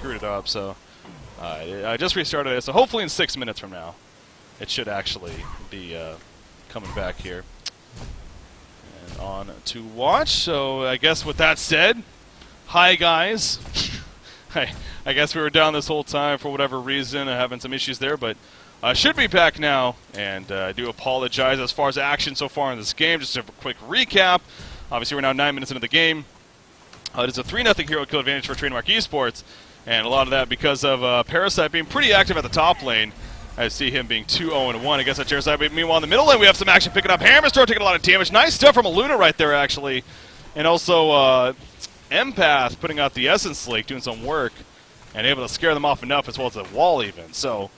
screwed it up, so I just restarted it. So hopefully in 6 minutes from now, it should actually be coming back here. And on to watch. So I guess with that said, hi guys. I guess we were down this whole time for whatever reason, having some issues there, but should be back now. And I do apologize as far as action so far in this game. Just a quick recap. Obviously, we're now 9 minutes into the game. It is a 3-0 hero kill advantage for Trademark Esports, and a lot of that because of Parasite being pretty active at the top lane. I see him being 2-0-1 against that Parasite. Meanwhile, in the middle lane, we have some action picking up. Hammerstone taking a lot of damage. Nice stuff from Aluna right there, actually. And also, Empath putting out the Essence Lake, doing some work, and able to scare them off enough, as well as the wall even. So,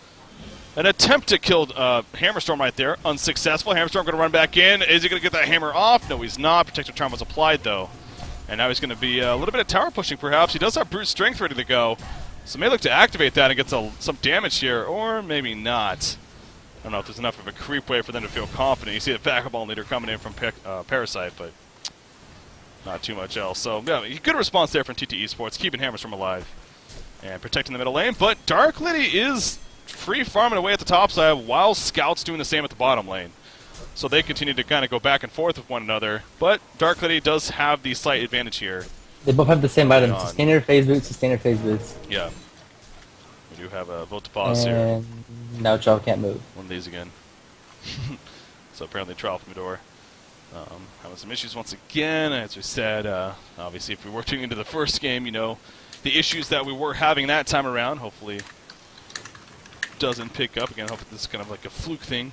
an attempt to kill Hammerstorm right there. Unsuccessful. Hammerstorm going to run back in. Is he going to get that hammer off? No, he's not. Protective Charm was applied, though. And now he's going to be a little bit of tower pushing, perhaps. He does have Brute Strength ready to go. So may look to activate that and get some damage here, or maybe not. I don't know if there's enough of a creep wave for them to feel confident. You see the backup ball leader coming in from Parasite, but not too much else. So, yeah, good response there from TteS Esports, keeping Hammerstorm alive and protecting the middle lane. But Dark Lady is free farming away at the top side, while Scout's doing the same at the bottom lane. So they continue to kind of go back and forth with one another. But Dark Lady does have the slight advantage here. They both have the same items. Sustainer phase boots, sustainer phase boots. Yeah. We do have a vote to pause here. And now Troll can't move. One of these again. So apparently Trial from the door. Having some issues once again. As we said, obviously if we were tuning into the first game, you know, the issues that we were having that time around, hopefully doesn't pick up. Again, hopefully this is kind of like a fluke thing.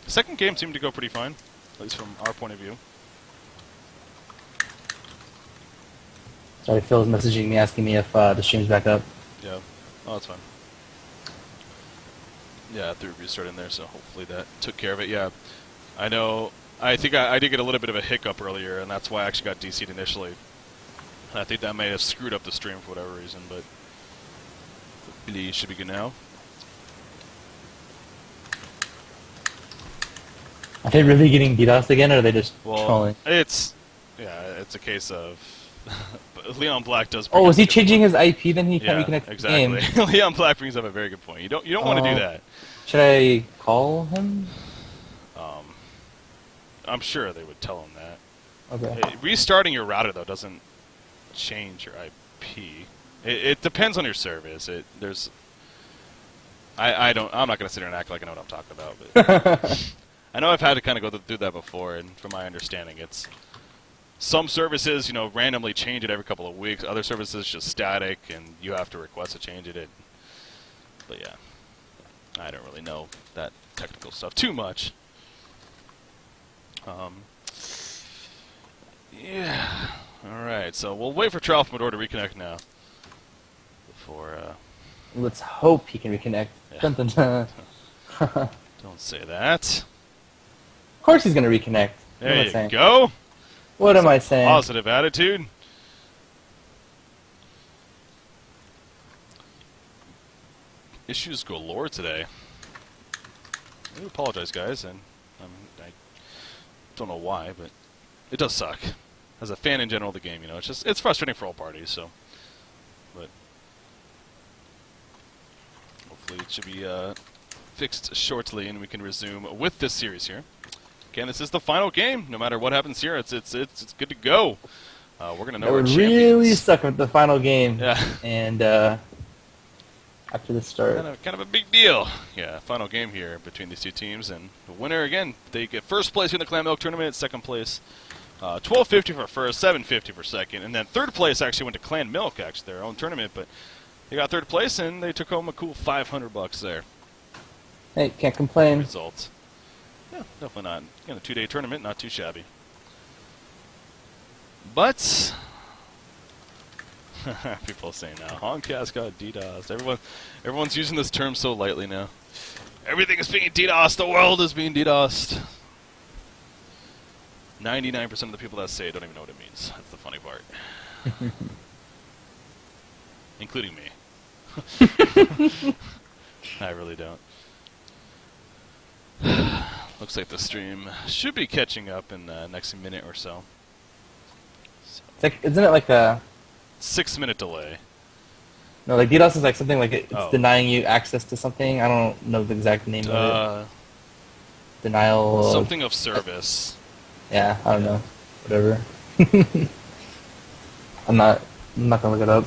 The second game seemed to go pretty fine, at least from our point of view. Sorry, Phil's messaging me asking me if the stream's back up. Yeah. Oh, that's fine. Yeah, the review started in there, so hopefully that took care of it. Yeah, I know. I think I did get a little bit of a hiccup earlier, and that's why I actually got DC'd initially. And I think that may have screwed up the stream for whatever reason, but it should be good now. Are they really getting DDoS again, or are they just trolling? It's a case of Leon Black does. Oh, is he changing his IP? Then he can't reconnect exactly. the game. Leon Black brings up a very good point. You don't want to do that. Should I call him? I'm sure they would tell him that. Okay. Restarting your router though doesn't change your IP. It depends on your service. I'm not gonna sit here and act like I know what I'm talking about, but I know I've had to kind of go through that before, and from my understanding, it's some services, you know, randomly change it every couple of weeks. Other services just static, and you have to request to change it. But yeah, I don't really know that technical stuff too much. Yeah. All right. So we'll wait for Trial from Mador to reconnect now. Before. Let's hope he can reconnect. Yeah. Dun, dun, dun. Don't say that. Of course he's gonna reconnect. There you go. What am I saying? Positive attitude. Issues galore today. I do apologize, guys, and I don't know why, but it does suck. As a fan in general of the game, you know, it's frustrating for all parties. So, but hopefully it should be fixed shortly, and we can resume with this series here. Again, this is the final game. No matter what happens here, it's good to go. We're gonna know our champions. Really suck with the final game. Yeah. And after the start, kind of a big deal. Yeah, final game here between these two teams, and the winner again. They get first place in the Clan Milk tournament. Second place, $12.50 for first, $7.50 for second, and then third place actually went to Clan Milk, actually their own tournament, but they got third place and they took home a cool $500 there. hey, can't complain. Results. Yeah, definitely not. In a 2-day tournament, not too shabby. But people are saying now, Honkcast got DDoSed. Everyone's using this term so lightly now. Everything is being DDoSed. The world is being DDoSed. 99% of the people that say it don't even know what it means. That's the funny part. Including me. I really don't. Looks like the stream should be catching up in the next minute or so. It's like, isn't it like a 6-minute delay? No, like DDoS is like something like it's Oh. denying you access to something. I don't know the exact name of it. Denial of... Something of service. Yeah, I don't know. Whatever. I'm not gonna look it up.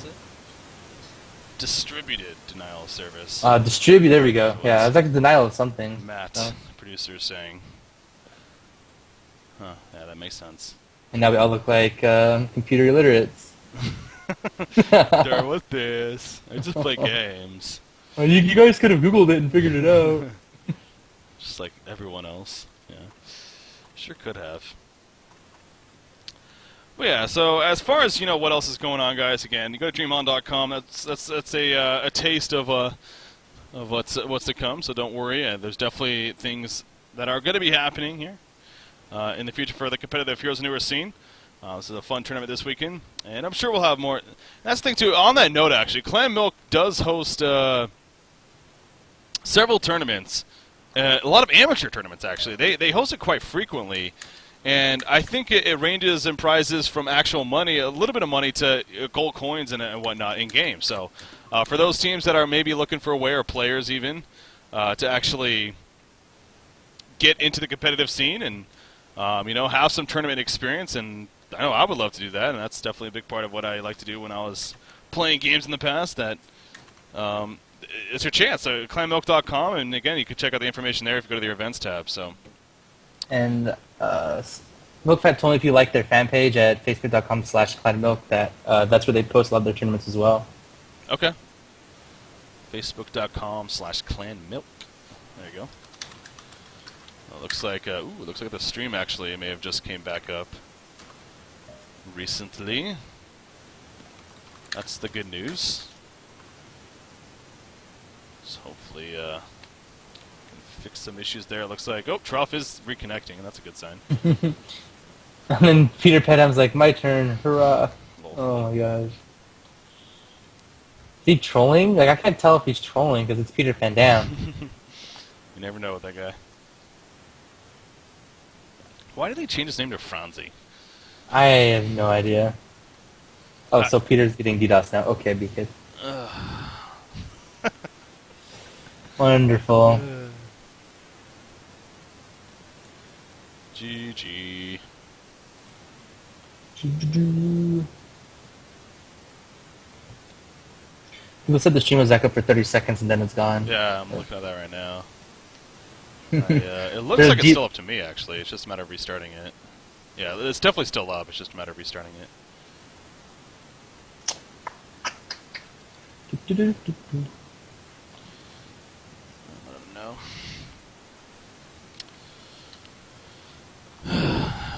Distributed denial of service. Distribute, there we go. Yeah, it's like a denial of something. Matt, So. the producer, is saying. Huh, yeah, that makes sense. And now we all look like computer illiterates. There was this. I just play games. Well, you guys could have Googled it and figured it out. Just like everyone else. Yeah. Sure could have. Well, yeah, so as far as, what else is going on, guys, again, you go to dreamon.com. That's a taste of what's to come, so don't worry. There's definitely things that are going to be happening here in the future for the competitive Heroes Newer scene. This is a fun tournament this weekend, and I'm sure we'll have more. That's the thing, too. On that note, actually, Clan Milk does host several tournaments, a lot of amateur tournaments, actually. They host it quite frequently, and I think it ranges in prizes from actual money, a little bit of money, to gold coins and whatnot in-game. So for those teams that are maybe looking for a way, or players even, to actually get into the competitive scene and have some tournament experience, and I know I would love to do that, and that's definitely a big part of what I like to do when I was playing games in the past. That it's your chance. So clanmilk.com, and again, you can check out the information there if you go to the events tab. So. And MilkFat told me if you like their fan page at facebook.com/clanmilk, that's where they post a lot of their tournaments as well. Okay. Facebook.com/clanmilk. There you go. Well, looks like the stream actually may have just came back up recently. That's the good news. So hopefully can fix some issues there. It looks like Trough is reconnecting, and that's a good sign. And then Peter Petham's like, my turn, hurrah. Lol. Oh my gosh. Is he trolling? Like, I can't tell if he's trolling because it's Peter Pan down. You never know with that guy. Why did they change his name to Franzi? I have no idea. Oh, so Peter's getting DDoS now. Okay, be good. Wonderful. GG. People said the stream was back up for 30 seconds and then it's gone. Yeah, I'm looking at that right now. It looks like it's still up to me, actually. It's just a matter of restarting it. Yeah, it's definitely still up. It's just a matter of restarting it. Let him know.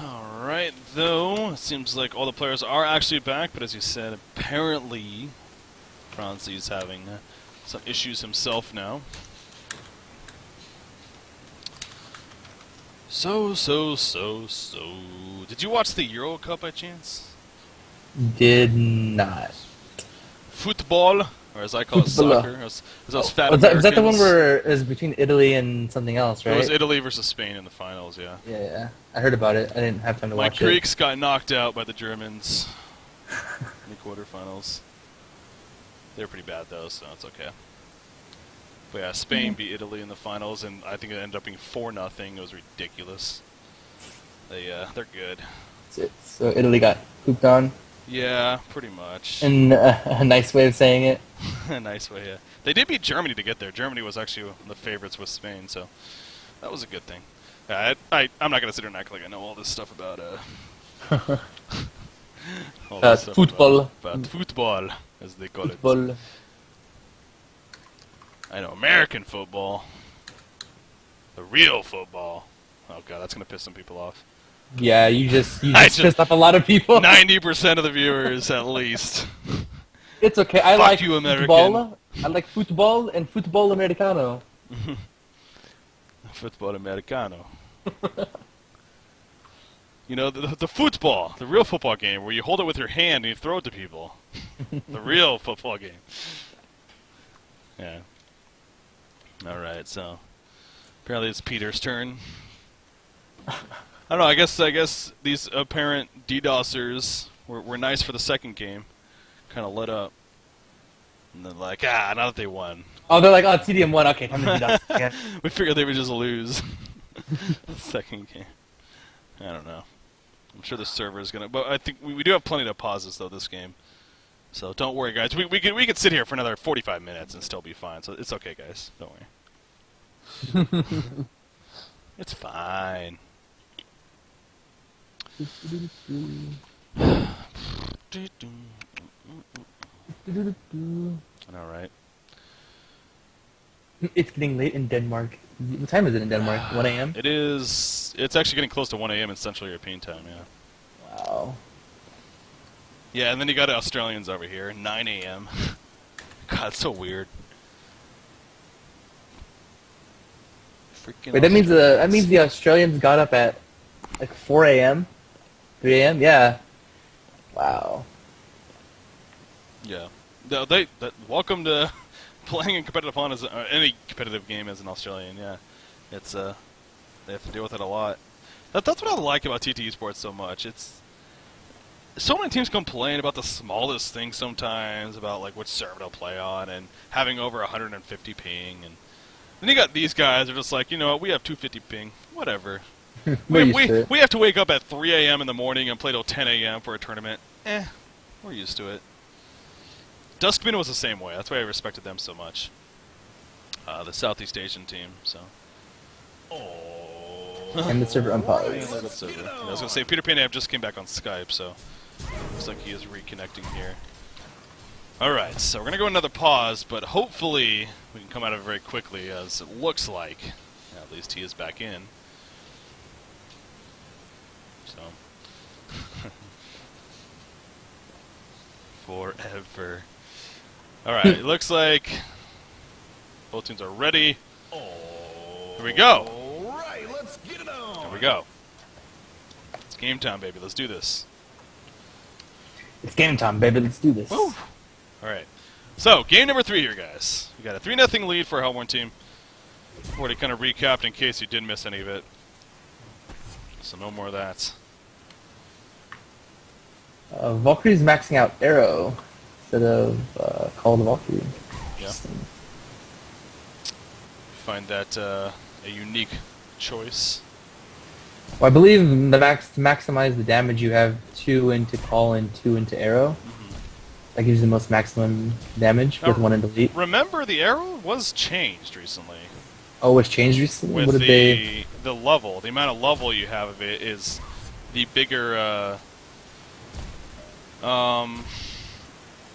Alright, though, it seems like all the players are actually back, but as you said, apparently Franzi's having some issues himself now. So. Did you watch the Euro Cup by chance? Did not. Football, or as I call it, Football. soccer. As those fat Was that the one Americans. where it was between Italy and something else, right? It was Italy versus Spain in the finals, yeah. Yeah. I heard about it. I didn't have time to My watch Greeks got knocked out by the Germans in the quarterfinals. They're pretty bad, though, so it's okay. But yeah, Spain beat Italy in the finals, and I think it ended up being 4-0. It was ridiculous. They're good. it. So Italy got pooped on. Yeah, pretty much. In a nice way of saying it. A nice way, yeah. They did beat Germany to get there. Germany was actually the favorites with Spain, so that was a good thing. I'm not going to sit here and act like I know all this stuff about all this stuff football. about football, as they call it. Football. I know American football. The real football. Oh god, that's going to piss some people off. Yeah, you just just- pissed off a lot of people. 90% of the viewers, at least. It's okay. I Fuck like you, American. football. I like football and football americano. Football Americano. You know, the football, the real football game, where you hold it with your hand and you throw it to people. The real football game. Yeah. Alright, so apparently it's Peter's turn. I don't know, I guess these apparent DDoSers were nice for the second game. Kind of let up. And they're like, now that they won. Oh, they're like, oh, TDM won. Okay, time to do that. Yeah. We figured they would just lose. Second game. I don't know. I'm sure the server is gonna, but I think we do have plenty of pauses though this game. So don't worry, guys. We could sit here for another 45 minutes and still be fine. So it's okay, guys. Don't worry. It's fine. I know, right? It's getting late in Denmark. What time is it in Denmark? 1 a.m.? It is. It's actually getting close to 1 a.m. in Central European time, yeah. Wow. Yeah, and then you got Australians over here, 9 a.m. God, it's so weird. Freaking Wait, that means the Australians got up at like 4 a.m., 3 a.m. Yeah. Wow. Yeah. Welcome to playing in competitive on as any competitive game as an Australian. Yeah, it's they have to deal with it a lot. That's what I like about TTE Sports so much. It's so many teams complain about the smallest things sometimes, about like which server they'll play on and having over 150 ping, and then you got these guys are just like, you know what, we have 250 ping, whatever. we have to wake up at 3 a.m. in the morning and play till 10 a.m. for a tournament. We're used to it. Duskman was the same way. That's why I respected them so much. The Southeast Asian team. So. And the server unpaused. I was gonna say Peter Pan just came back on Skype, so looks like he is reconnecting here. All right, so we're gonna go another pause, but hopefully we can come out of it very quickly, as it looks like at least he is back in. So. Forever. Alright, it looks like both teams are ready. Here we go. Alright, let's get it on. Here we go. It's game time, baby. Let's do this. It's game time, baby. Let's do this. Woo! Alright. So, game number 3 here, guys. We got a 3-0 lead for Hellborn team. Already kind of recapped in case you did miss any of it. So no more of that. Valkyrie's maxing out Arrow instead of Call the Valkyrie. Yeah. Find that a unique choice. Well, I believe to maximize the damage, you have 2 into Call and 2 into Arrow. Mm-hmm. That gives you the most maximum damage with 1 in delete. Remember, the arrow was changed recently. Oh, it's changed recently? With what did the level, the amount of level you have of it is the bigger.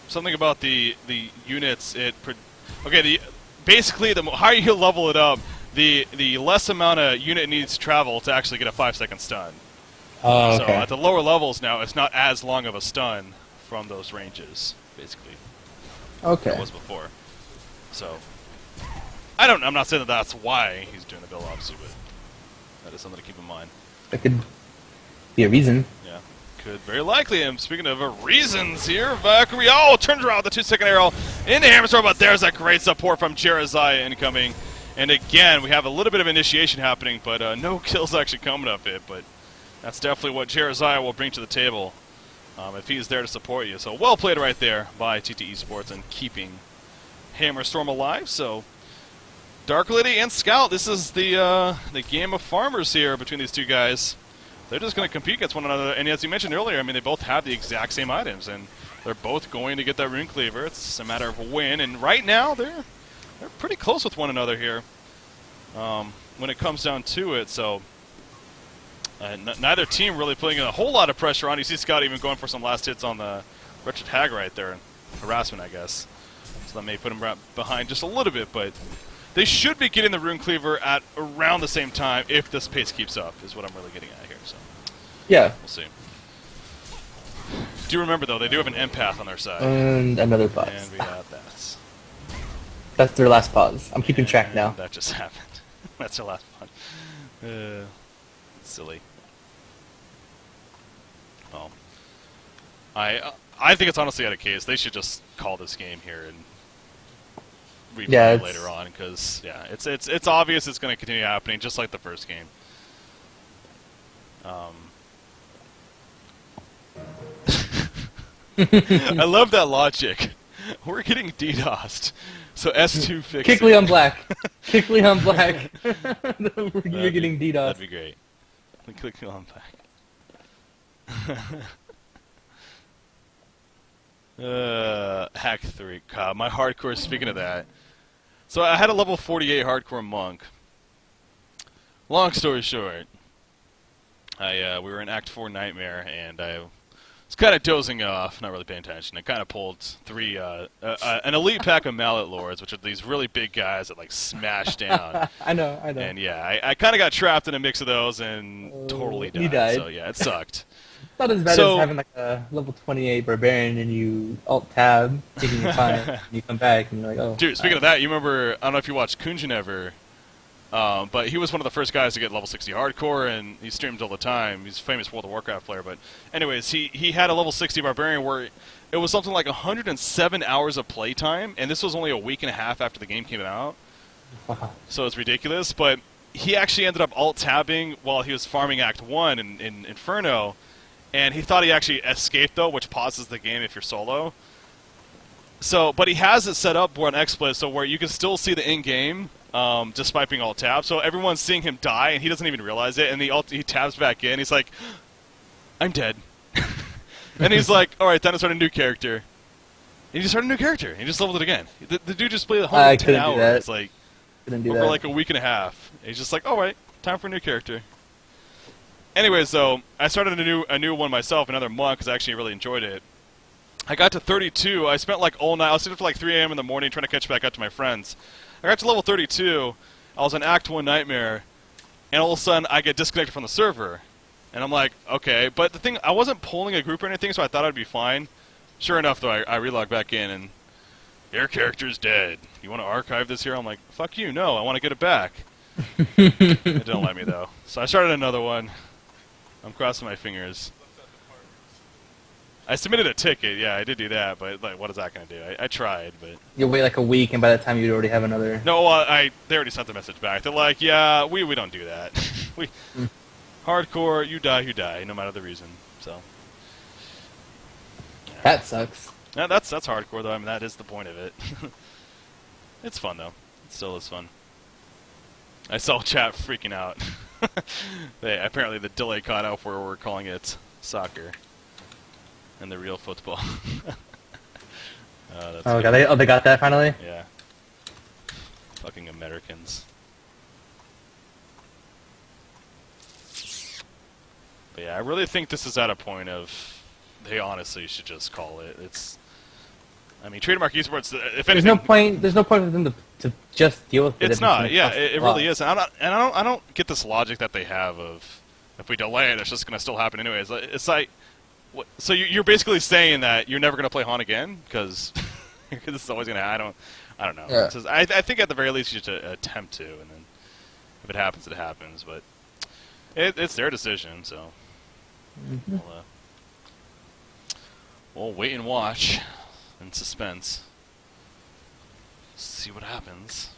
Something about the units. Basically the higher you level it up, the less amount of unit needs to travel to actually get a 5-second stun. Oh, okay. So at the lower levels now, it's not as long of a stun from those ranges, basically. Okay. It was before. So I'm not saying that that's why he's doing the build, obviously, but that is something to keep in mind. That could be a reason. Yeah, could very likely. And speaking of reasons here, Valkyrie turns around with the 2-second arrow into Hammer Storm, but there's that great support from Jeremiah incoming. And again, we have a little bit of initiation happening, but no kills actually coming of it. But that's definitely what Jeremiah will bring to the table if he's there to support you. So well played right there by TTE Sports and keeping Hammer Storm alive. So Dark Lady and Scout, this is the game of farmers here between these two guys. They're just going to compete against one another. And as you mentioned earlier, I mean, they both have the exact same items, and they're both going to get that Rune Cleaver. It's a matter of a win. And right now, they're pretty close with one another here when it comes down to it. So neither team really putting a whole lot of pressure on. You see Scott even going for some last hits on the Wretched Hag right there. Harassment, I guess. So that may put him behind just a little bit, but they should be getting the Rune Cleaver at around the same time if this pace keeps up, is what I'm really getting at here. So yeah. We'll see. Do remember, though, they do have an empath on their side. And another pause. And we got that. That's their last pause. I'm keeping track now. That just happened. That's their last one. It's silly. Well, I think it's honestly out of case. They should just call this game here and replay it later on, because it's obvious it's going to continue happening just like the first game. I love that logic. We're getting DDoSed. So S2 fix Kickley it. on black. Kickley on black. You're getting DDoS. That'd be great. Click on back. Hack 3. God, my hardcore, speaking of that. So I had a level 48 hardcore monk. Long story short, we were in Act 4 Nightmare, and I was kind of dozing off, not really paying attention. I kind of pulled an elite pack of Mallet Lords, which are these really big guys that like smash down. I know. And yeah, I kind of got trapped in a mix of those and totally died. You died. So yeah, it sucked. It's not as bad as having like a level 28 barbarian and you alt tab, thinking you're fine, and you come back and you're like, oh. Dude, speaking of that, you remember, I don't know if you watched Kunjin ever, but he was one of the first guys to get level 60 hardcore, and he streamed all the time. He's a famous World of Warcraft player, but anyways, he had a level 60 barbarian where it was something like 107 hours of playtime, and this was only a week and a half after the game came out. Wow. So it's ridiculous, but he actually ended up alt-tabbing while he was farming Act 1 in Inferno, and he thought he actually escaped, though, which pauses the game if you're solo. So, but he has it set up on XSplit, so where you can still see the in-game, despite being alt-tabbed. So everyone's seeing him die, and he doesn't even realize it, and he tabs back in. He's like, I'm dead. And he's like, all right, time to start a new character. And he just started a new character. He just leveled it again. The dude just played 110 hours, like, over like a week and a half. And he's just like, all right, time for a new character. Anyways, so I started a new one myself, another monk, because I actually really enjoyed it. I got to 32. I spent like all night. I was sitting for like 3 a.m. in the morning trying to catch back up to my friends. I got to level 32. I was in Act 1 Nightmare, and all of a sudden I get disconnected from the server. And I'm like, okay. But the thing, I wasn't pulling a group or anything, so I thought I'd be fine. Sure enough, though, I relog back in, and your character's dead. You want to archive this here? I'm like, fuck you, no, I want to get it back. It don't let me, though. So I started another one. I'm crossing my fingers. I submitted a ticket, yeah, I did do that, but like, what is that going to do? I tried, but... You'll wait like a week, and by that time you'd already have another... No, they already sent the message back. They're like, yeah, we don't do that. Hardcore, you die, no matter the reason, so... Yeah. That sucks. Yeah, that's hardcore, though. I mean, that is the point of it. It's fun, though. It still is fun. I saw chat freaking out. Apparently the delay caught up where we're calling it soccer. And the real football. Oh, they got that finally? Yeah. Fucking Americans. But yeah, I really think this is at a point of they honestly should just call it. I mean, Trademark Esports. If anything, there's no point for them to just deal with it. It's not. Yeah, it really is. And I don't get this logic that they have of if we delay it, it's just gonna still happen anyways. It's like. So you're basically saying that you're never going to play Han again because this is always going to. I don't know. Yeah. I think at the very least you should attempt to, and then if it happens, it happens. But it's their decision, so we'll wait and watch in suspense. See what happens.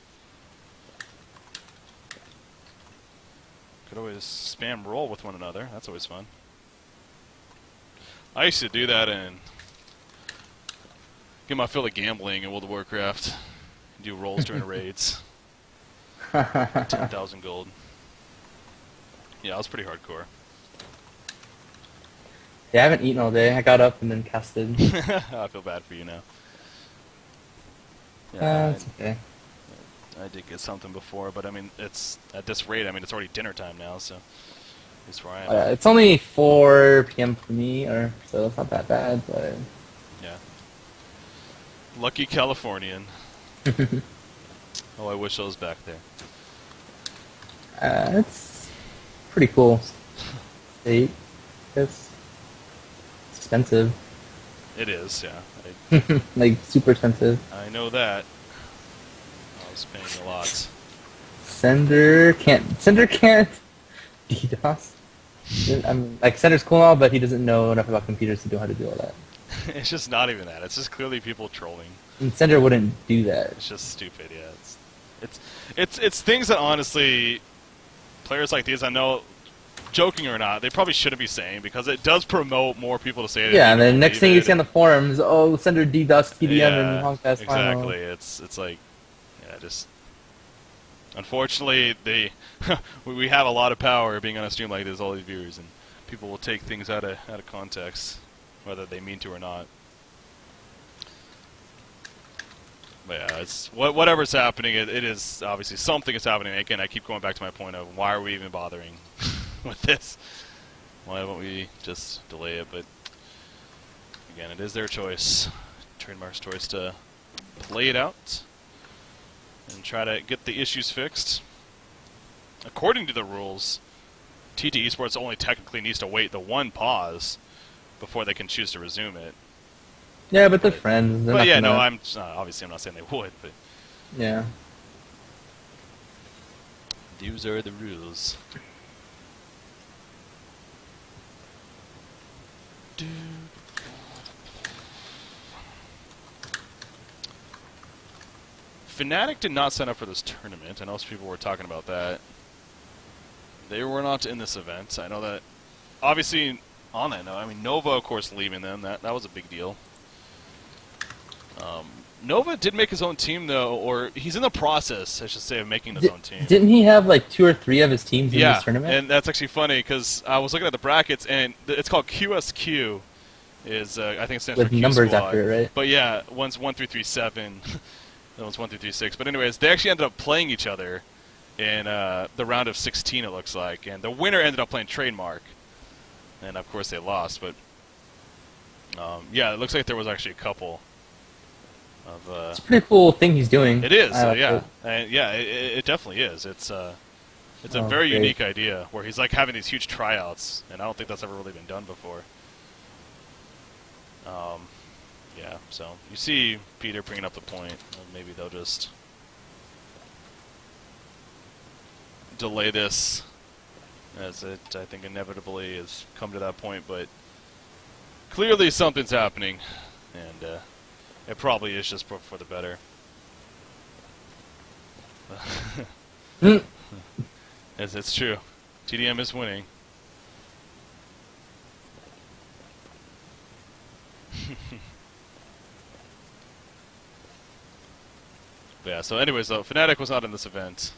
Could always spam roll with one another. That's always fun. I used to do that and get my fill of gambling in World of Warcraft. Do rolls during raids. 10,000 gold. Yeah, it was pretty hardcore. Yeah, I haven't eaten all day. I got up and then casted. I feel bad for you now. Yeah, It's okay. I did get something before, but I mean, it's at this rate. I mean, it's already dinner time now, so that's where I am. It's only 4 p.m. for me, so it's not that bad. But yeah, lucky Californian. Oh, I wish I was back there. It's pretty cool state. It's expensive. It is, yeah. Like super expensive. I know that. I was paying a lot. Sender can't DDoS. I mean, like Sender's cool and all, but he doesn't know enough about computers to know how to do all that. It's just not even that. It's just clearly people trolling. And Sender wouldn't do that. It's just stupid. Yeah, it's things that honestly, players like these, I know joking or not, they probably shouldn't be saying, because it does promote more people to say it. Yeah, and then next thing you see on the forums, oh, Sender D-Dust, TDM, and Hongpass final. exactly. It's like, yeah, just unfortunately we have a lot of power being on a stream like this, all these viewers, and people will take things out of context, whether they mean to or not. But yeah, it's whatever's happening. It is obviously something is happening. Again, I keep going back to my point of why are we even bothering with this? Why don't we just delay it? But again, it is their choice, Trademark's choice, to play it out and try to get the issues fixed. According to the rules, TT Esports only technically needs to wait the one pause before they can choose to resume it. Yeah, but they're friends. They're But not yeah, gonna... no, I'm obviously I'm not saying they would, but Yeah. these are the rules. Fnatic did not sign up for this tournament. I know some people were talking about that. They were not in this event. I know that. Obviously, on that note, I mean, Nova, of course, leaving them. That was a big deal. Nova did make his own team, though, or he's in the process, I should say, of making his own team. Didn't he have like 2 or 3 of his teams in this tournament? Yeah, and that's actually funny because I was looking at the brackets, and it's called QSQ. Is I think it stands With for Q numbers Squad. after it, right? But yeah, one's 1 through 37, that one's 1 through 36. But anyways, they actually ended up playing each other in the round of 16. It looks like, and the winner ended up playing Trademark, and of course they lost. But yeah, it looks like there was actually a couple of. It's a pretty cool thing he's doing. It is, I yeah, and yeah, it definitely is. It's a very great. unique idea where he's like having these huge tryouts, and I don't think that's ever really been done before. Yeah, so you see Peter bringing up the point. Maybe they'll just delay this, as it, I think, inevitably has come to that point. But clearly something's happening, and it probably is just for the better. Yes, it's true. tdM is winning. But yeah, so anyways, though, Fnatic was not in this event.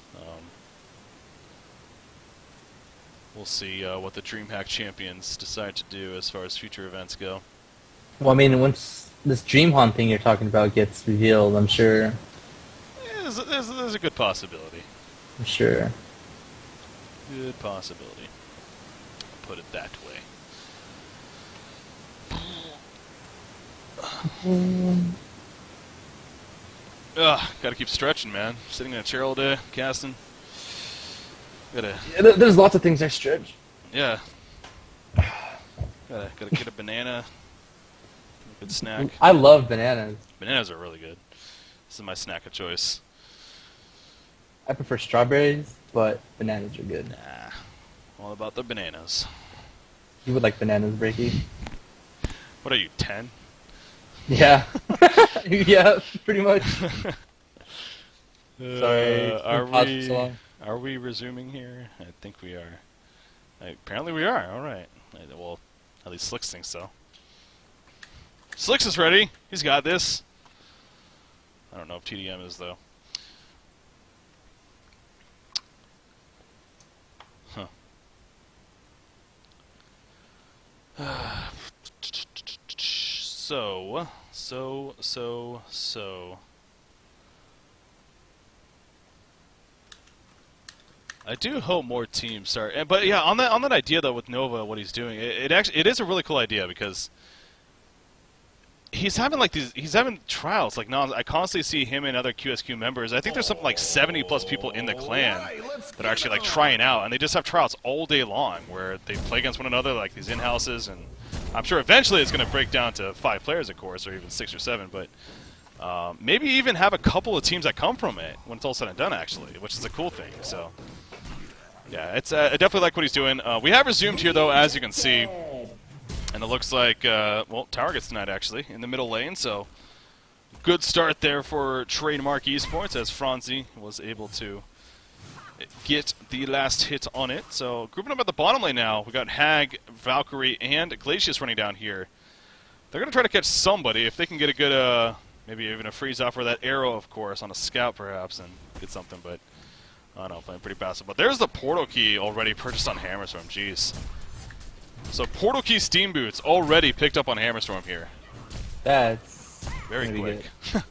We'll see what the DreamHack champions decide to do as far as future events go. Well, I mean, once this DreamHawn thing you're talking about gets revealed, I'm sure. Yeah, there's a good possibility. I'm sure. Good possibility. I'll put it that way. Ugh, gotta keep stretching, man. Sitting in a chair all day, casting. Gotta. Yeah, there's lots of things I stretch. Yeah. Gotta get a banana. A good snack. I love bananas. Bananas are really good. This is my snack of choice. I prefer strawberries, but bananas are good. Nah. All about the bananas. You would like bananas, Breaky? What are you, 10? Yeah. Yeah, pretty much. Sorry. Are we resuming here? I think we are. Apparently we are. All right. Well, at least Slicks thinks so. Slicks is ready. He's got this. I don't know if tdM is, though. Huh. So. I do hope more teams start. But yeah, on that idea though with Nova, what he's doing, it is a really cool idea because he's having he's having trials. Like I constantly see him and other QSQ members. I think there's something like 70+ people in the clan that are actually like trying out, and they just have trials all day long where they play against one another, like these in-houses, and I'm sure eventually it's going to break down to 5 players, of course, or even 6 or 7, but maybe even have a couple of teams that come from it when it's all said and done, actually, which is a cool thing. So yeah, it's I definitely like what he's doing. We have resumed here, though, as you can see. And it looks like, well, Tower gets tonight, actually, in the middle lane. So good start there for Trademark Esports, as Franzi was able to get the last hit on it. So grouping up at the bottom lane now, we got Hag, Valkyrie, and Glacius running down here. They're going to try to catch somebody. If they can get a good, maybe even a freeze off or that arrow, of course, on a scout perhaps, and get something, but I don't know, playing pretty passive. But there's the portal key already purchased on Hammerstorm, jeez. So portal key steam boots already picked up on Hammerstorm here. That's Very gonna be quick. good.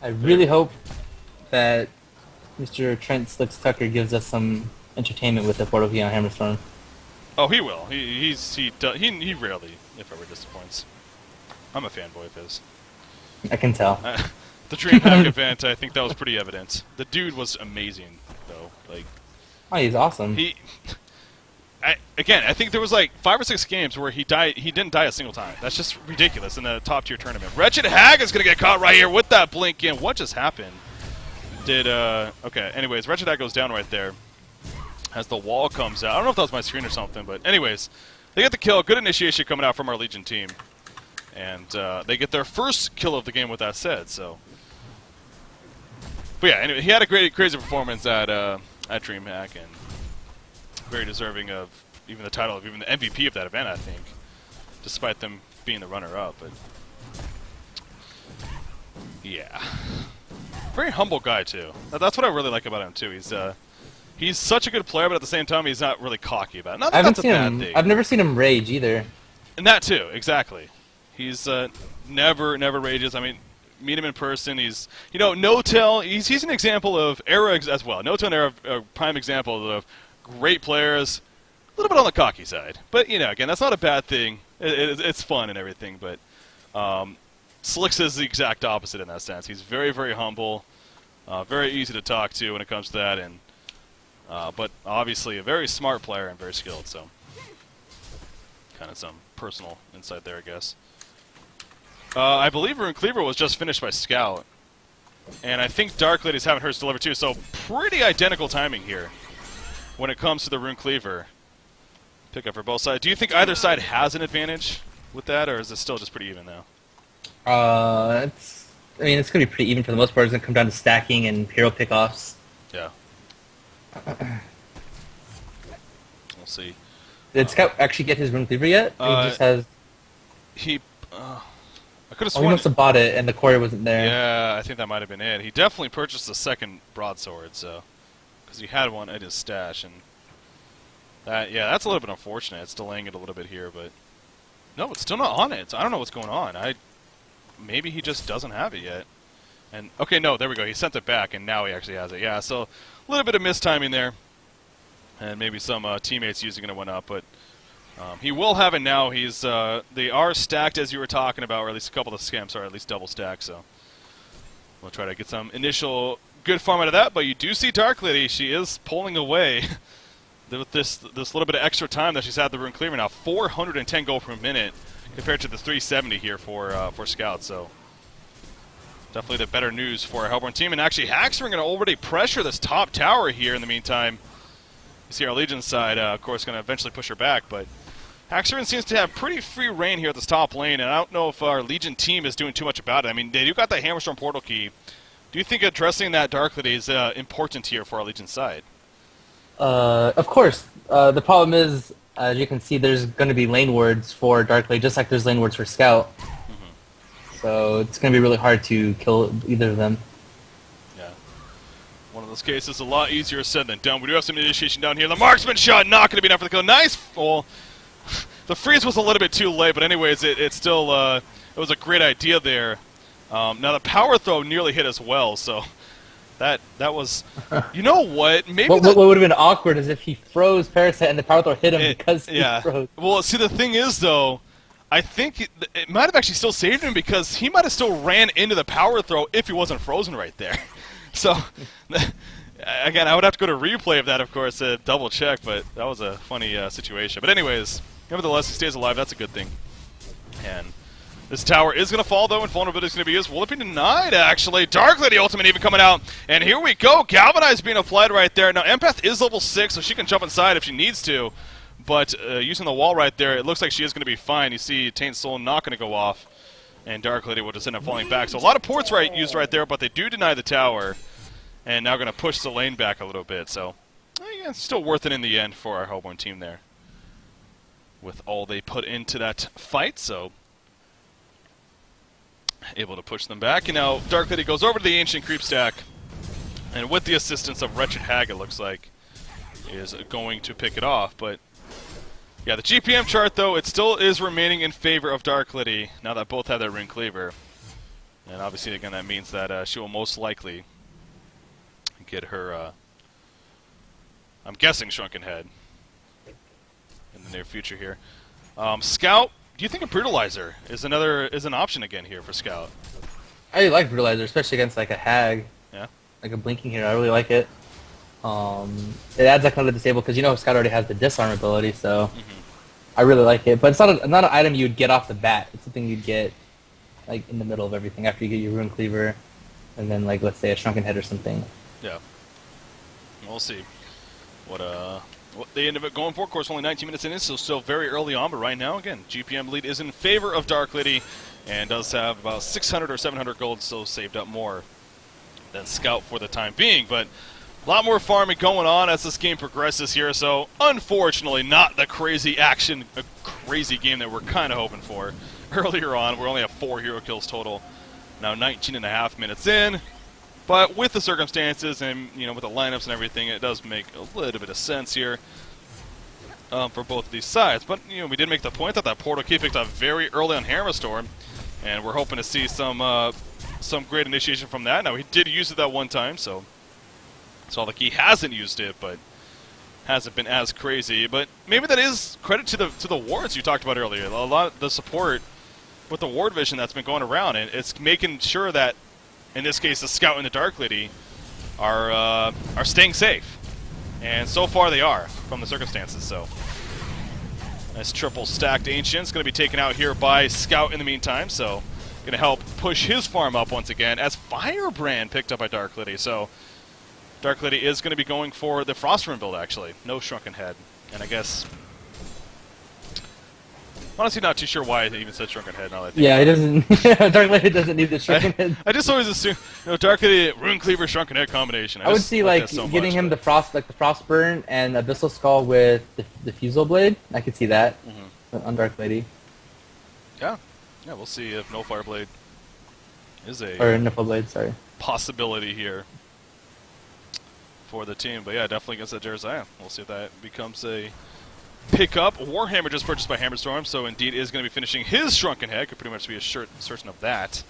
I really hope that Mr. Trent Slicks Tucker gives us some entertainment with the portal key on Hammerstorm. Oh, he will. He rarely, if ever, disappoints. I'm a fanboy of his. I can tell. The DreamHack event, I think that was pretty evident. The dude was amazing, though. Like, Oh, he's awesome. Again, I think there was like 5 or 6 games where he didn't die a single time. That's just ridiculous in a top tier tournament. Wretched Hag is gonna get caught right here with that blink in. What just happened? Okay, anyways, Wretched Hag goes down right there as the wall comes out. I don't know if that was my screen or something, but anyways, they get the kill. Good initiation coming out from our Legion team. And they get their first kill of the game with that said, so. But yeah, anyway, he had a crazy performance at DreamHack, and very deserving of even the title of even the MVP of that event, I think, despite them being the runner-up. But yeah, very humble guy too. That's what I really like about him too. He's such a good player, but at the same time, he's not really cocky about it. Not that that's a bad thing. I've never seen him rage either. And that too, exactly. He's never rages. I mean, meet him in person. He's, No-Tail. He's an example of era as well. No-Tail and Era are prime example of great players, a little bit on the cocky side. But again, that's not a bad thing. It's fun and everything. But Slicks is the exact opposite in that sense. He's very, very humble, very easy to talk to when it comes to that, and but obviously a very smart player and very skilled. So kind of some personal insight there, I guess. I believe Rune Cleaver was just finished by Scout. And I think Dark Lady's having hers delivered too, so pretty identical timing here when it comes to the Rune Cleaver. Pick up for both sides. Do you think either side has an advantage with that, or is it still just pretty even now? It's going to be pretty even for the most part. It's going to come down to stacking and hero pickoffs. Yeah. We'll see. Did Scout actually get his Rune Cleaver yet? Or he just has... I could have he sworn... must have bought it and the quarter wasn't there. Yeah, I think that might have been it. He definitely purchased the second broadsword, so... Because he had one at his stash, and... that's a little bit unfortunate. It's delaying it a little bit here, but... No, it's still not on it. I don't know what's going on. Maybe he just doesn't have it yet. And okay, no, there we go. He sent it back, and now he actually has it. Yeah, so a little bit of mistiming there. And maybe some teammates using it went up, but... he will have it now. They are stacked, as you were talking about, or at least a couple of scamps are at least double stacked, so we'll try to get some initial good farm out of that. But you do see Dark Lady. She is pulling away with this little bit of extra time that she's had the Rune Cleaver now. 410 gold per minute compared to the 370 here for Scout, so definitely the better news for our Hellborn team. And actually, Haxer are going to already pressure this top tower here in the meantime. You see our Legion side, of course, going to eventually push her back, but Haxerin seems to have pretty free reign here at this top lane, and I don't know if our Legion team is doing too much about it. I mean, they do got the Hammerstorm portal key. Do you think addressing that Dark Lady is important here for our Legion side? Of course. The problem is, as you can see, there's going to be lane wards for Dark Lady, just like there's lane wards for Scout. Mm-hmm. So it's going to be really hard to kill either of them. Yeah. One of those cases a lot easier said than done. We do have some initiation down here. The marksman shot not going to be enough for the kill. Nice! Well, the freeze was a little bit too late, but anyways, it still it was a great idea there. Now the power throw nearly hit as well, so that was, you know what? Maybe what would have been awkward is if he froze Parasite and the power throw hit him because he froze. Well, see, the thing is though, I think it might have actually still saved him because he might have still ran into the power throw if he wasn't frozen right there. So. Again, I would have to go to replay of that, of course, to double check, but that was a funny situation. But anyways, nevertheless, he stays alive. That's a good thing. And this tower is going to fall, though, and vulnerability is going to be used. Will it be denied, actually? Dark Lady Ultimate even coming out. And here we go. Galvanize being applied right there. Now, Empath is level 6, so she can jump inside if she needs to. But using the wall right there, it looks like she is going to be fine. You see Taint Soul not going to go off, and Dark Lady will just end up falling back. So a lot of ports used right there, but they do deny the tower. and now going to push the lane back a little bit. So, yeah, it's still worth it in the end for our Hellborn team there, with all they put into that fight. So, able to push them back. And now Dark Lady goes over to the Ancient Creep Stack, and with the assistance of Wretched Hag, it looks like, is going to pick it off. But yeah, the GPM chart, though, it still is remaining in favor of Dark Lady now that both have their Ring Cleaver. And obviously, again, that means that she will most likely get her, I'm guessing, Shrunken Head in the near future here. Scout, do you think a Brutalizer is an option again here for Scout? I really like Brutalizer, especially against like a Hag. Yeah. Like a Blinking hero, I really like it. It adds like another disable because Scout already has the disarm ability, so I really like it. But it's not an item you'd get off the bat. It's something you'd get like in the middle of everything after you get your Rune Cleaver, and then like let's say a Shrunken Head or something. Yeah. We'll see what they end up going for. Of course, only 19 minutes in, so still very early on. But right now, again, GPM lead is in favor of Dark Lady, and does have about 600 or 700 gold still saved up more than Scout for the time being. But a lot more farming going on as this game progresses here, so unfortunately not the crazy action, crazy game that we're kind of hoping for. Earlier on, we only have 4 hero kills total. Now 19.5 minutes in, but with the circumstances and with the lineups and everything, it does make a little bit of sense here for both of these sides. But we did make the point that portal key picked up very early on Hammer Storm, and we're hoping to see some great initiation from that. Now he did use it that one time, so. It's not like he hasn't used it, but hasn't been as crazy. But maybe that is credit to the wards you talked about earlier. A lot of the support with the ward vision that's been going around, and it's making sure that, in this case, the Scout and the Dark Lady are staying safe. And so far they are, from the circumstances. So nice triple stacked Ancient's going to be taken out here by Scout in the meantime. So going to help push his farm up once again as Firebrand picked up by Dark Lady. So Dark Lady is going to be going for the Frostburn build, actually. No Shrunken Head. And I guess... honestly, not too sure why they even said Shrunken Head. Now that I think Yeah, he doesn't... Dark Lady doesn't need the Shrunken Head. I just always assume, Dark Lady, Rune Cleaver, Shrunken Head combination. I would see, like, getting him the Frostburn and Abyssal Skull with the Fusel Blade. I could see that on Dark Lady. Yeah. Yeah, we'll see if No Fire Blade is a... or Nifl Blade, sorry. ...possibility here for the team. But yeah, definitely against that Jeremiah. We'll see if that becomes a pickup. Warhammer just purchased by Hammerstorm, so indeed is going to be finishing his Shrunken Head. Could pretty much be a certain of that.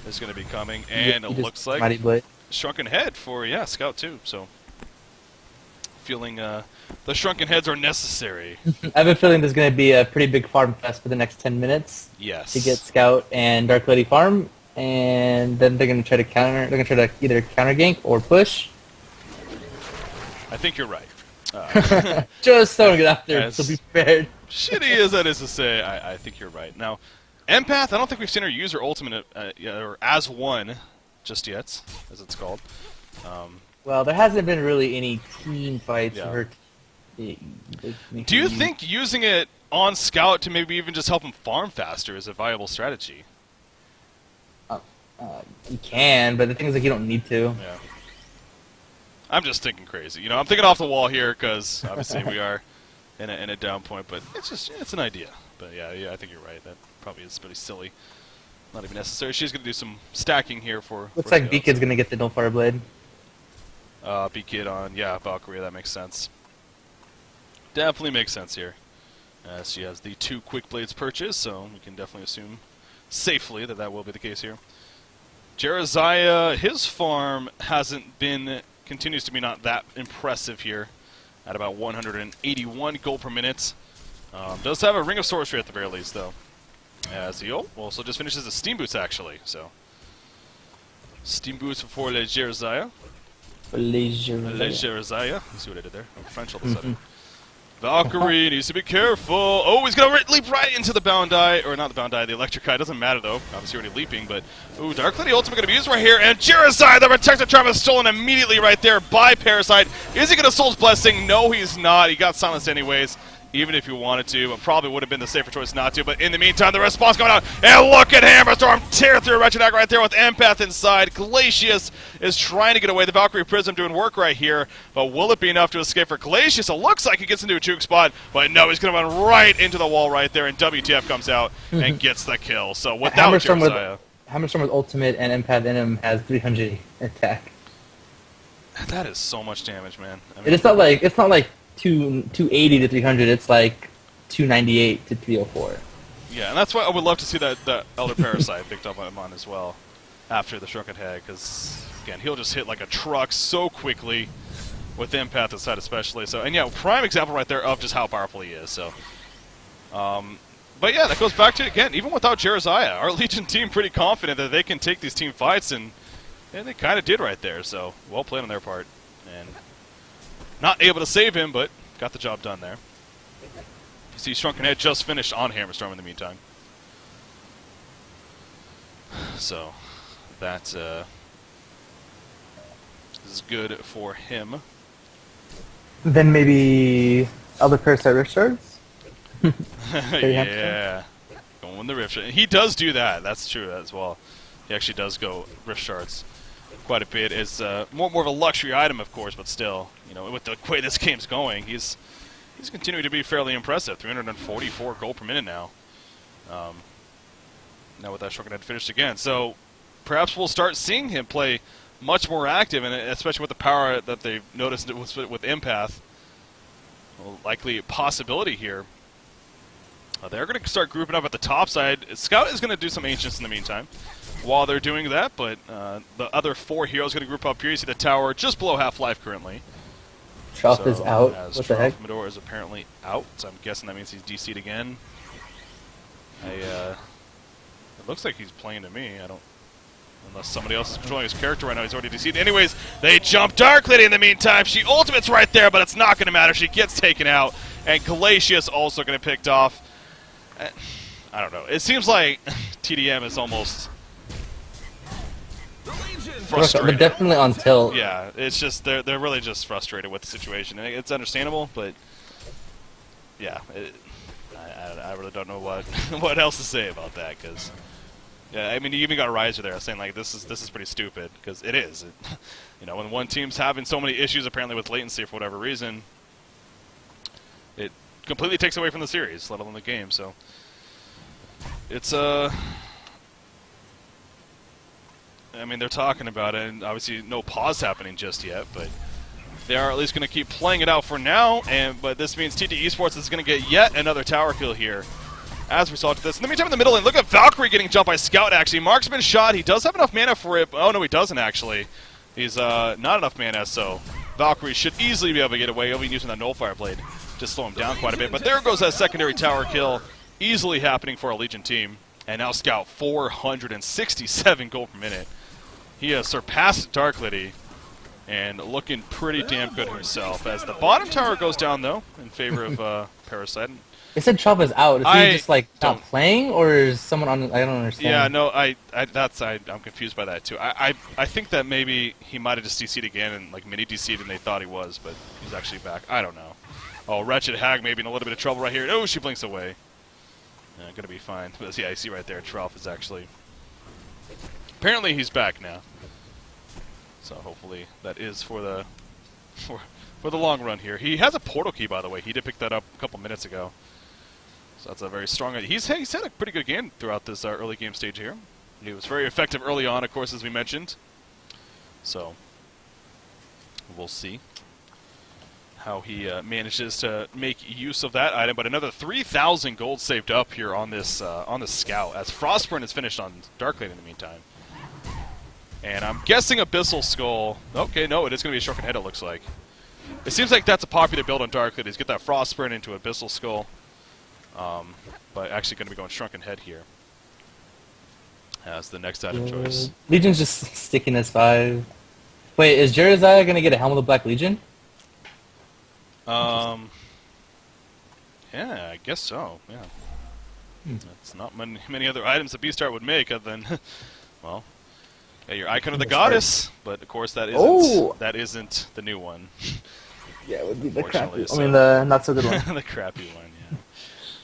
Is going to be coming, and it looks like Mighty Blade. Shrunken Head for, Scout too. So feeling the Shrunken Heads are necessary. I have a feeling there's going to be a pretty big farm fest for the next 10 minutes. Yes. To get Scout and Dark Lady farm, and then they're going to try to counter. They're going to try to either counter gank or push. I think you're right. Just throwing it out there to be prepared. Shitty as that is to say, I think you're right. Now, Empath, I don't think we've seen her use her ultimate or as one just yet, as it's called. Well, there hasn't been really any team fights Yeah. for her. Do you think using it on Scout to maybe even just help him farm faster is a viable strategy? You can, but the thing is, like, you don't need to. Yeah. I'm just thinking crazy. I'm thinking off the wall here because obviously we are in a down point, but it's an idea. But yeah, I think you're right. That probably is pretty silly. Not even necessary. She's going to do some stacking here for. Looks like B-Kid's going to get the No Fire Blade. B-Kid on, Valkyrie. That makes sense. Definitely makes sense here. She has the 2 Quick Blades purchased, so we can definitely assume safely that will be the case here. Jeremiah, his farm continues to be not that impressive here at about 181 gold per minute. Does have a Ring of Sorcery at the very least, though. As he also just finishes the Steam Boots, actually. So, Steam Boots for Le Jeremiah. Le Jeremiah. You see what I did there? I'm French all of a sudden. Valkyrie needs to be careful. Oh, he's going to leap right into the Bound Eye. Or not the Bound Eye, the Electric Eye. Doesn't matter, though. Obviously already leaping, but... ooh, Dark Lady ultimate going to be used right here. And Jeremiah, the Protective Trap is stolen immediately right there by Parasite. Is he going to Soul's Blessing? No, he's not. He got silenced anyways. even if you wanted to, but probably would have been the safer choice not to. But in the meantime, the response coming out, and look at Hammerstorm tear through Wretched Hag right there with Empath inside. Glacius is trying to get away. The Valkyrie Prism doing work right here, but will it be enough to escape for Glacius? It looks like he gets into a juke spot, but no, he's going to run right into the wall right there, and WTF comes out and gets the kill. So without Jeremiah... Hammerstorm with ultimate and Empath in him has 300 attack. That is so much damage, man. I mean, it's not like 280 to 300. It's like 298 to 304. Yeah, and that's why I would love to see that Elder Parasite picked up on him as well after the Shrunken Hag, because again, he'll just hit like a truck so quickly with Empath inside especially. So, and yeah, prime example right there of just how powerful he is. So, but yeah, that goes back to, again, even without Jeremiah, our Legion team pretty confident that they can take these team fights, and they kind of did right there. So, well played on their part. And not able to save him, but got the job done there. You see Shrunken Head just finished on Hammerstorm in the meantime. So, that is good for him. Then maybe Elder Parasite Rift Shards? Yeah. Going the Rift Shards. He does do that. That's true as well. He actually does go Rift Shards quite a bit. It's more of a luxury item, of course, but still, you know, with the way this game's going, he's continuing to be fairly impressive. 344 gold per minute now. Now with that Shrunken Head finished again. So perhaps we'll start seeing him play much more active, and especially with the power that they've noticed with Empath. Well, likely a possibility here. They're going to start grouping up at the top side. Scout is going to do some Ancients in the meantime while they're doing that, but the other 4 heroes going to group up here. You see the tower just below half-life currently. Trough is out. What the heck? Medor is apparently out, so I'm guessing that means he's DC'd again. It looks like he's playing to me. I don't... Unless somebody else is controlling his character right now, he's already DC'd. Anyways, they jump Dark Lady in the meantime. She ultimates right there, but it's not going to matter. She gets taken out, and Glacius also going to picked off. I don't know. It seems like TDM is almost frustrated. But definitely on tilt. Yeah, it's just they're really just frustrated with the situation. And it's understandable, but yeah, I really don't know what else to say about that, because yeah, I mean, you even got Riser there saying like this is pretty stupid, because it is. You know, when one team's having so many issues apparently with latency for whatever reason, it completely takes away from the series, let alone the game. So it's I mean, they're talking about it, and obviously no pause happening just yet, but they are at least going to keep playing it out for now. But this means TT Esports is going to get yet another tower kill here, as a result of this. In the meantime, in the middle lane, look at Valkyrie getting jumped by Scout, actually. Marksman shot. He does have enough mana for it. Oh, no, he doesn't, actually. He's not enough mana, so Valkyrie should easily be able to get away. He'll be using that Nullfire Blade to slow him down quite a bit. But there goes that secondary tower kill, easily happening for a Legion team. And now Scout, 467 gold per minute. He has surpassed Dark Lady and looking pretty damn good himself. As the bottom tower goes down, though, in favor of Parasite. They said Chop is out. Is he just like not playing, or is someone on? I don't understand. Yeah, no, I'm confused by that too. I think that maybe he might have just DC'd again and like mini DC'd and they thought he was, but he's actually back. I don't know. Oh, Wretched Hag maybe in a little bit of trouble right here. Oh, she blinks away. Yeah, gonna be fine. But yeah, I see right there. Trough is actually. Apparently he's back now. So hopefully that is for the long run here. He has a portal key, by the way. He did pick that up a couple minutes ago. So that's a very strong... He's had a pretty good game throughout this early game stage here. He was very effective early on, of course, as we mentioned. So we'll see how he manages to make use of that item. But another 3,000 gold saved up here on this Scout, as Frostburn is finished on Darklane in the meantime. And I'm guessing Abyssal Skull... Okay, no, it is going to be a Shrunken Head, it looks like. It seems like that's a popular build on Darklane, is get that Frostburn into Abyssal Skull. But actually going to be going Shrunken Head here as the next item choice. Legion's just sticking as 5. Wait, is Jeremiah going to get a Helm of the Black Legion? Yeah, I guess so, yeah. That's not many other items that Beastart would make other than, well, yeah, your Icon of the Goddess, but of course that isn't the new one. Yeah, it would be the Fortunately, crappy. I mean, the not so good one. the crappy one, yeah.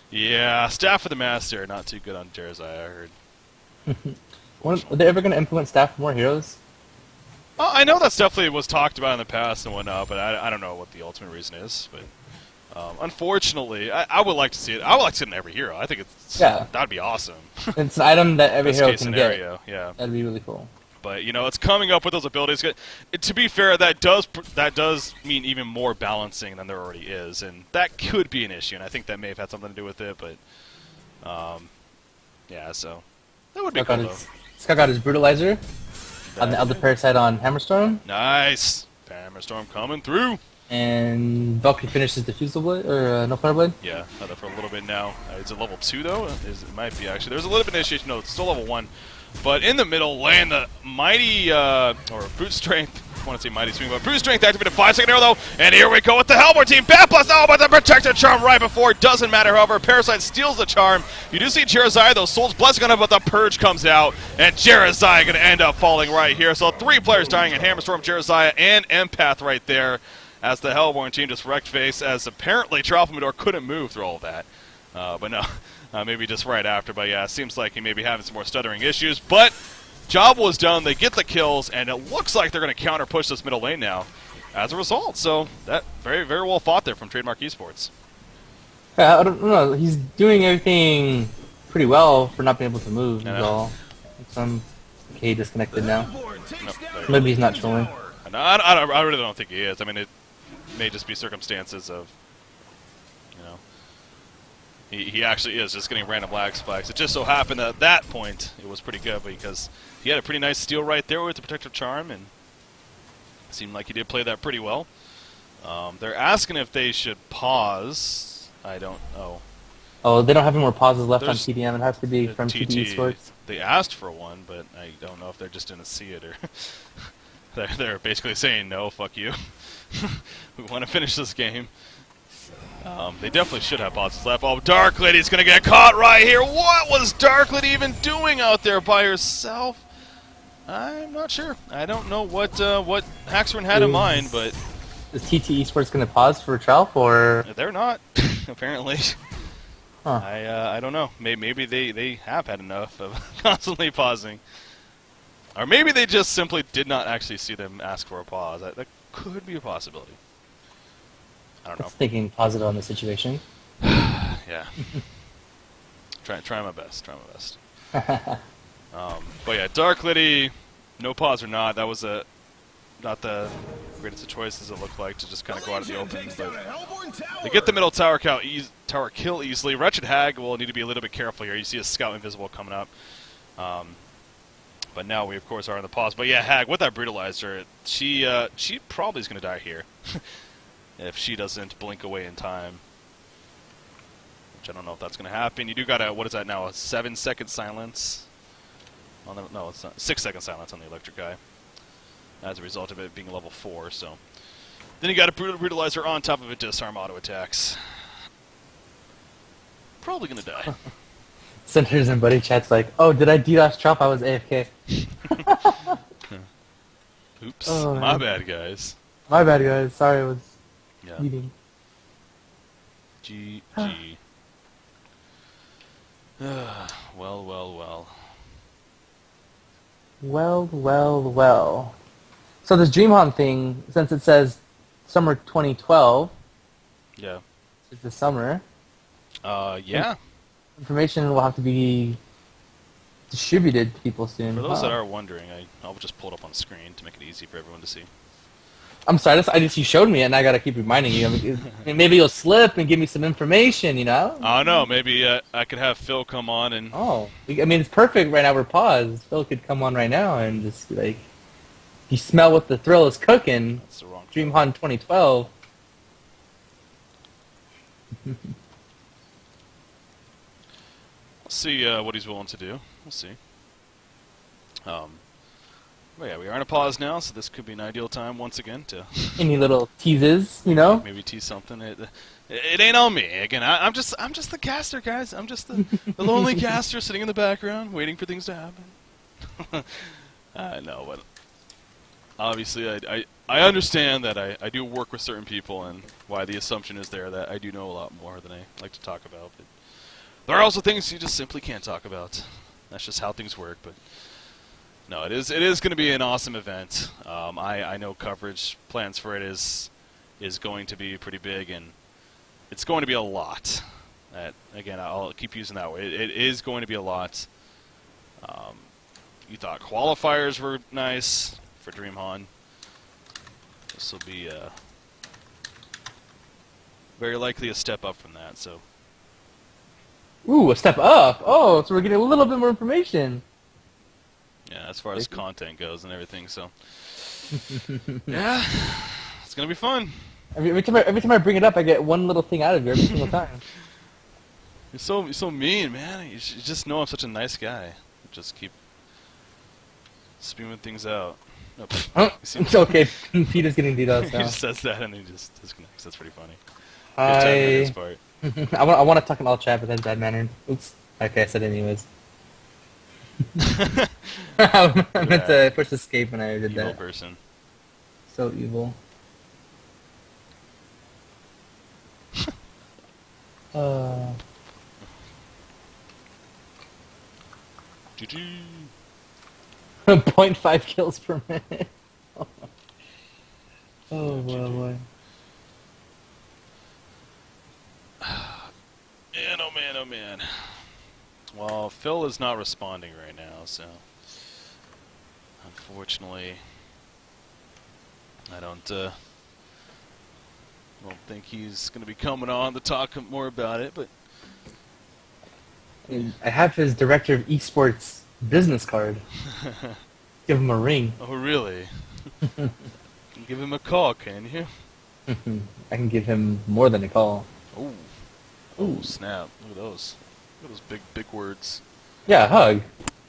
Yeah, Staff for the Master, not too good on Jersey, I heard. Are they ever going to implement staff for more heroes? I know that's definitely was talked about in the past and whatnot, but I don't know what the ultimate reason is. But unfortunately, I would like to see it. I would like to see it in every hero. I think that'd be awesome. It's an item that every Best hero case can scenario, get. yeah. That'd be really cool. But you know, it's coming up with those abilities. To be fair, that does mean even more balancing than there already is, and that could be an issue. And I think that may have had something to do with it. But yeah, so that would be cool though. Scott got his Brutalizer on the Elder Parasite on Hammerstorm. Nice! Hammerstorm coming through! And Valkyrie finishes Diffusal Blade, or No Fire Blade? Yeah, had that for a little bit now. Is it level 2 though? It might be actually. There's a little bit of initiation. No, it's still level 1. But in the middle, land the mighty, or brute strength. I want to say mighty swing, but brute strength activated 5-second arrow though. And here we go with the Hellborn team. Bat Blast! Oh, but the Protector Charm right before. Doesn't matter, however. Parasite steals the charm. You do see Jereziah, though. Soul's Blessing on him, but the Purge comes out. And Jereziah going to end up falling right here. So 3 players dying in Hammerstorm, Jereziah, and Empath right there. As the Hellborn team just wrecked face, as apparently Tralfamador couldn't move through all of that. But no, maybe just right after. But yeah, it seems like he may be having some more stuttering issues. But job was done. They get the kills, and it looks like they're going to counter push this middle lane now as a result. So that very, very well fought there from Trademark Esports. Yeah, I don't know. He's doing everything pretty well for not being able to move. Okay, disconnected now. Maybe he's not trolling. I really don't think he is. I mean, it may just be circumstances of, you know, he actually is just getting random lag spikes. It just so happened that at that point it was pretty good because he had a pretty nice steal right there with the Protective Charm, and it seemed like he did play that pretty well. They're asking if they should pause. I don't know. Oh, they don't have any more pauses left on tdM. It has to be from TT Esports. They asked for one, but I don't know if they're just didn't see it or they're basically saying no, fuck you. We want to finish this game. They definitely should have pauses left. Oh, Dark Lady's going to get caught right here. What was Dark Lady even doing out there by herself? I'm not sure. I don't know what Haxorn had in mind, but... Is TT Esports going to pause for Tralf, or...? They're not, apparently. Huh. I don't know. Maybe they have had enough of constantly pausing. Or maybe they just simply did not actually see them ask for a pause. That could be a possibility. I don't know. Just thinking positive on the situation. Yeah. Try my best. Try my best. But yeah, Dark Lady, no pause or not. That was not the greatest of choices, it looked like, to just kind of go out of the open. But they get the middle tower kill easily. Wretched Hag will need to be a little bit careful here. You see a Scout Invisible coming up. But now we, of course, are on the pause. But yeah, Hag, with that Brutalizer, she probably is going to die here. If she doesn't blink away in time. Which I don't know if that's going to happen. You do got what is that now, a 7-second silence? No, it's not. 6-second silence on the Electric Guy. As a result of it being level 4, so. Then you got a Brutalizer on top of it, disarm auto attacks. Probably going to die. Centers and buddy chat's like, oh, did I DDoS Trump? I was AFK. Oops. Oh, my bad, guys. My bad, guys. Sorry, I was eating. GG. Well, well, well. Well, well, well. So this DreamHaunt thing, since it says summer 2012, yeah, it's the summer. Yeah. Information will have to be distributed to people soon. For those that are wondering, I'll just pull it up on the screen to make it easy for everyone to see. I'm sorry, you showed me it, and I gotta keep reminding you. I mean, maybe you'll slip and give me some information, you know? I don't know. Maybe I could have Phil come on and... Oh. I mean, it's perfect right now. We're paused. Phil could come on right now and just, like... You smell what the thrill is cooking. That's the wrong DreamHaunt 2012. We'll see what he's willing to do. We'll see. Well, yeah, we are on a pause now, so this could be an ideal time once again to... Any little teases, you know? Maybe tease something. It ain't on me. Again, I'm just the caster, guys. I'm just the lonely caster sitting in the background, waiting for things to happen. I know, but obviously, I understand that I do work with certain people, and why the assumption is there that I do know a lot more than I like to talk about. But there are also things you just simply can't talk about. That's just how things work. But no, it is going to be an awesome event. I know coverage plans for it is going to be pretty big, and it's going to be a lot. Again, I'll keep using that way. It is going to be a lot. You thought qualifiers were nice for DreamHaun. This will be very likely a step up from that. So, Ooh, a step up. Oh, so we're getting a little bit more information. yeah, as far as content goes and everything. So, yeah, it's gonna be fun. Every time I bring it up, I get one little thing out of you every single time. You're so mean, man. You just know I'm such a nice guy. Just keep spewing things out. Nope. Huh? It's okay. Peter's getting DDoS He now. just says that and he just disconnects. That's pretty funny. Good time on his Hi. part. I want to talk in all chat, but that's bad mannered. Oops. Okay, I said it anyways. I meant to push escape when I did Evil that. person. So evil. Uh, GG. 0.5 kills per minute. Oh boy, oh boy. Man, oh man, oh man. Well, Phil is not responding right now, so unfortunately, I don't think he's going to be coming on to talk more about it. But I have his director of esports business card. Give him a ring. oh, really? Give him a call, can you? I can give him more than a call. Oh, oh, snap! Look at those. Look at those big words. Yeah, a hug.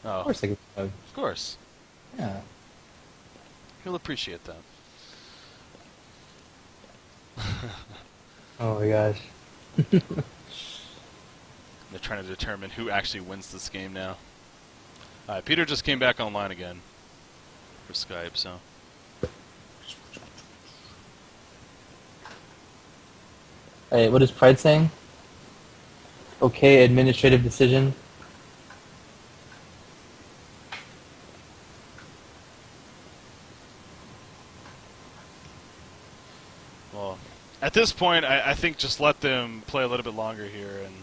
Oh, Of course I give him a hug. of course. Yeah. He'll appreciate that. Oh my gosh. They're trying to determine who actually wins this game now. Peter just came back online again for Skype, so. Hey, what is Pride saying? Okay, administrative decision. Well, at this point, I think just let them play a little bit longer here. And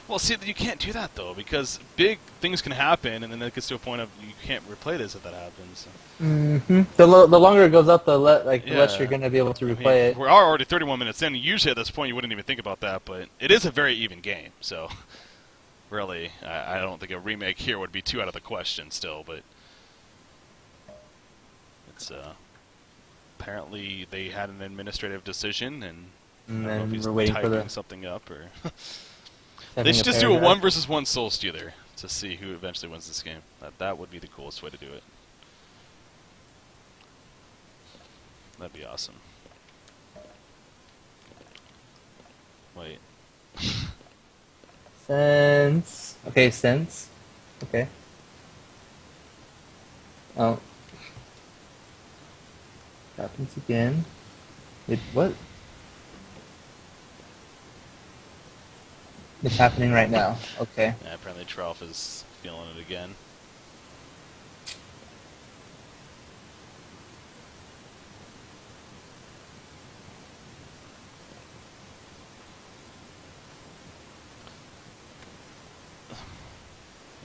well, see, you can't do that, though, because big things can happen, and then it gets to a point of you can't replay this if that happens. Mm-hmm. The longer it goes up, the less Yeah. you're going to be able to I mean, replay it. we're already 31 minutes in. Usually at this point, you wouldn't even think about that, but it is a very even game, so really, I don't think a remake here would be too out of the question still, but it's apparently they had an administrative decision, and I And don't know if then he's we're waiting for typing the... something up or. having They a should just do a paragraph. 1 versus 1 soul stealer to see who eventually wins this game. That would be the coolest way to do it. That'd be awesome. Wait. Sense. Okay, sense. Okay. Oh. Happens again. It what? It's happening right now. Okay. Yeah, apparently Trelf is feeling it again.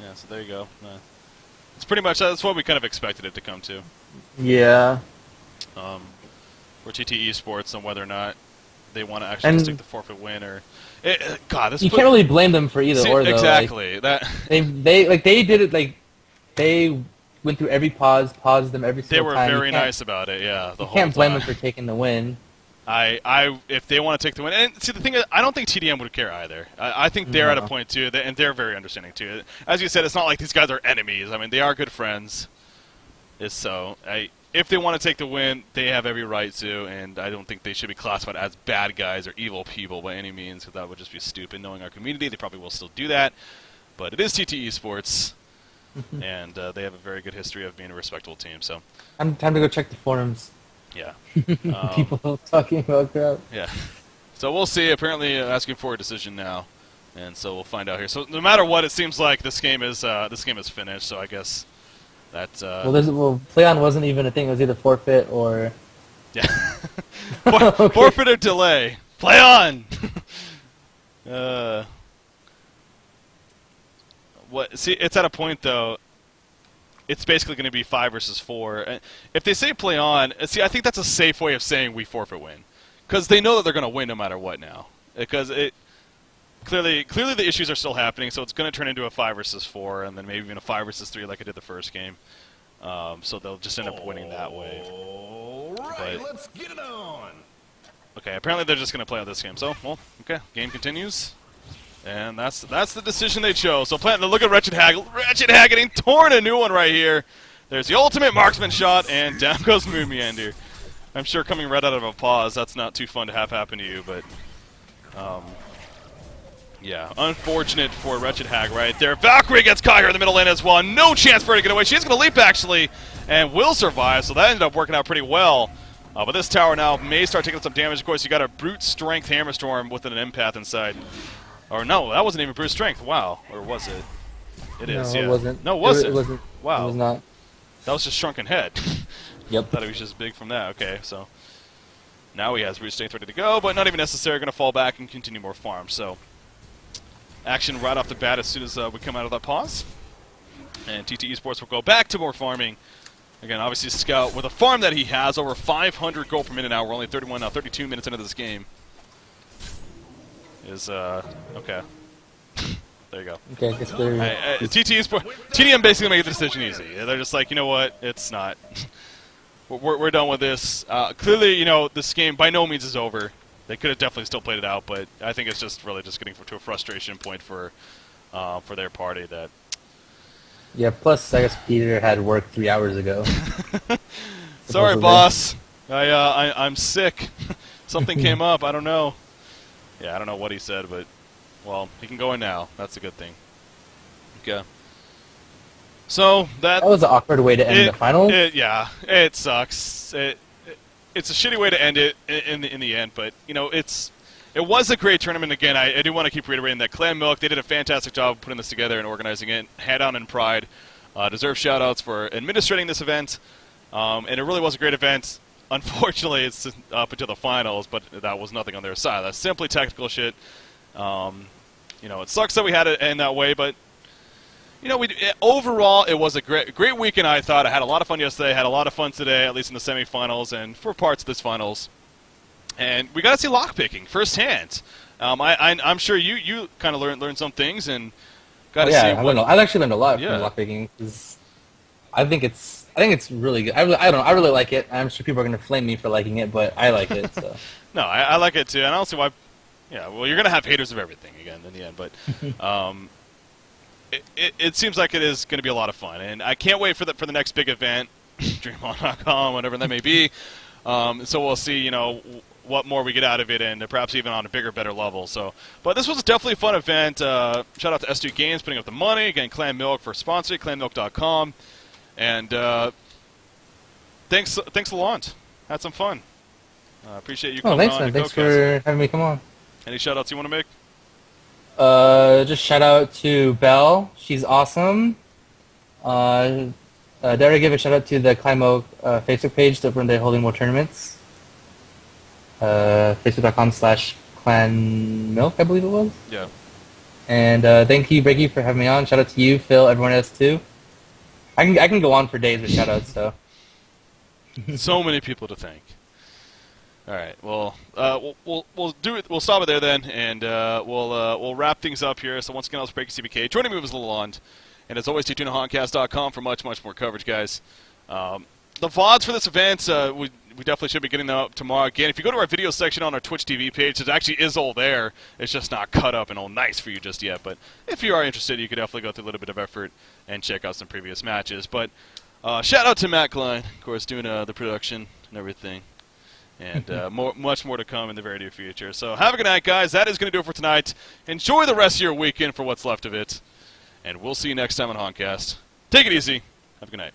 Yeah, so there you go. It's pretty much that's what we kind of expected it to come to. Yeah. For TT Esports on whether or not they want to actually stick the forfeit win or God, this You can't really blame them for either or though. exactly Like, they did it like they went through every pause, paused them every they single were time. very nice about it. Yeah, the You whole can't blame time. them for taking the win. If they want to take the win, and see the thing is, I don't think TDM would care either. I think they're at a No. point too, and they're very understanding too. As you said, it's not like these guys are enemies. I mean, they are good friends. If they want to take the win, they have every right to, and I don't think they should be classified as bad guys or evil people by any means, because that would just be stupid. Knowing our community, they probably will still do that. But it is TT Esports, and they have a very good history of being a respectable team. So, Time to go check the forums. yeah. People talking about crap. Yeah. So we'll see. Apparently asking for a decision now, and so we'll find out here. So no matter what, it seems like this game is finished. So I guess that Well, play on wasn't even a thing. It was either forfeit or yeah. Okay. Forfeit or delay. Play on. What? See, it's at a point though. It's basically going to be 5 versus 4. If they say play on, see, I think that's a safe way of saying we forfeit win, because they know that they're going to win no matter what now. Because it clearly the issues are still happening, so it's going to turn into a 5 versus 4, and then maybe even a 5 versus 3 like I did the first game. So they'll just end up winning that way. All right, let's get it on. Okay, apparently they're just going to play on this game. So, well, okay, game continues. And that's the decision they chose. So look at Wretched Hag. Wretched Hag getting torn a new one right here. There's the ultimate marksman shot, and down goes Moon Meander. I'm sure coming right out of a pause, that's not too fun to have happen to you, but yeah, unfortunate for Wretched Hag right there. Valkyrie gets caught here in the middle lane as well. No chance for her to get away. She's going to leap, actually, and will survive, so that ended up working out pretty well. But this tower now may start taking some damage. Of course, you got a brute strength Hammer Storm with an empath inside. Or no, that wasn't even brute strength. Wow. Or was it? It is, no, yeah. it wasn't. No, it wasn't. It wasn't. Wow. It was not. That was just shrunken head. Yep. Thought it was just big from that. Okay, so now he has brute strength ready to go, but not even necessary. Going to fall back and continue more farm. So action right off the bat as soon as we come out of that pause. And TT Esports will go back to more farming. Again, obviously Scout, with a farm that he has, over 500 gold per minute now. We're only 32 minutes into this game. Is, okay. There you go. Okay, I guess they're... TDM basically made the decision easy. They're just like, you know what, it's not. we're done with this. Clearly, you know, this game by no means is over. They could have definitely still played it out, but I think it's just really just getting to a frustration point for their party that... Yeah, plus I guess Peter had work 3 hours ago. Sorry, boss. I'm sick. Something came up. I don't know. Yeah, I don't know what he said, but well, he can go in now. That's a good thing. Okay. So that was an awkward way to end the finals. Yeah, it sucks. It's a shitty way to end it in the end, but you know it was a great tournament. Again, I do want to keep reiterating that Clan Milk, they did a fantastic job putting this together and organizing it. Head on and pride. Deserve shout-outs for administrating this event. And it really was a great event. Unfortunately, it's up until the finals, but that was nothing on their side. That's simply technical shit. You know, it sucks that we had it in that way, but you know, overall, it was a great weekend, I thought. I had a lot of fun yesterday, had a lot of fun today, at least in the semifinals and for parts of this finals. And we got to see lockpicking firsthand. I'm sure you kind of learned some things and got to see. I've actually learned a lot from lockpicking. I think it's really good. I really like it. I'm sure people are going to flame me for liking it, but I like it. So. No, I like it too, and I don't see why. Yeah, well, you're going to have haters of everything again in the end, but it seems like it is going to be a lot of fun, and I can't wait for the next big event, DreamOn.com, whatever that may be. So we'll see, you know, what more we get out of it, and perhaps even on a bigger, better level. So, but this was definitely a fun event. Shout out to S2 Games putting up the money. Again, Clan Milk for sponsoring, clanmilk.com. And thanks a lot. Had some fun. Appreciate you coming thanks, on. Man. Thanks for having me come on. Any shout-outs you want to make? Just shout out to Belle. She's awesome. Dare I give a shout out to the Clan Milk Facebook page when they're holding more tournaments. Facebook.com/clanmilk, I believe it was. Yeah. And thank you, Breaky, for having me on. Shout out to you, Phil, everyone else too. I can go on for days with shout outs, so. So many people to thank. All right. Well, we'll do it. We'll stop it there then, and we'll wrap things up here. So once again, I was Breaky CBK. Joining me was Lalonde, and as always, TuneInHoncast.com for much more coverage, guys. The VODs for this event, we definitely should be getting them up tomorrow. Again, if you go to our video section on our Twitch TV page, it actually is all there. It's just not cut up and all nice for you just yet. But if you are interested, you could definitely go through a little bit of effort and check out some previous matches. But shout out to Matt Klein, of course, doing the production and everything. And much more to come in the very near future. So have a good night, guys. That is going to do it for tonight. Enjoy the rest of your weekend for what's left of it. And we'll see you next time on Honcast. Take it easy. Have a good night.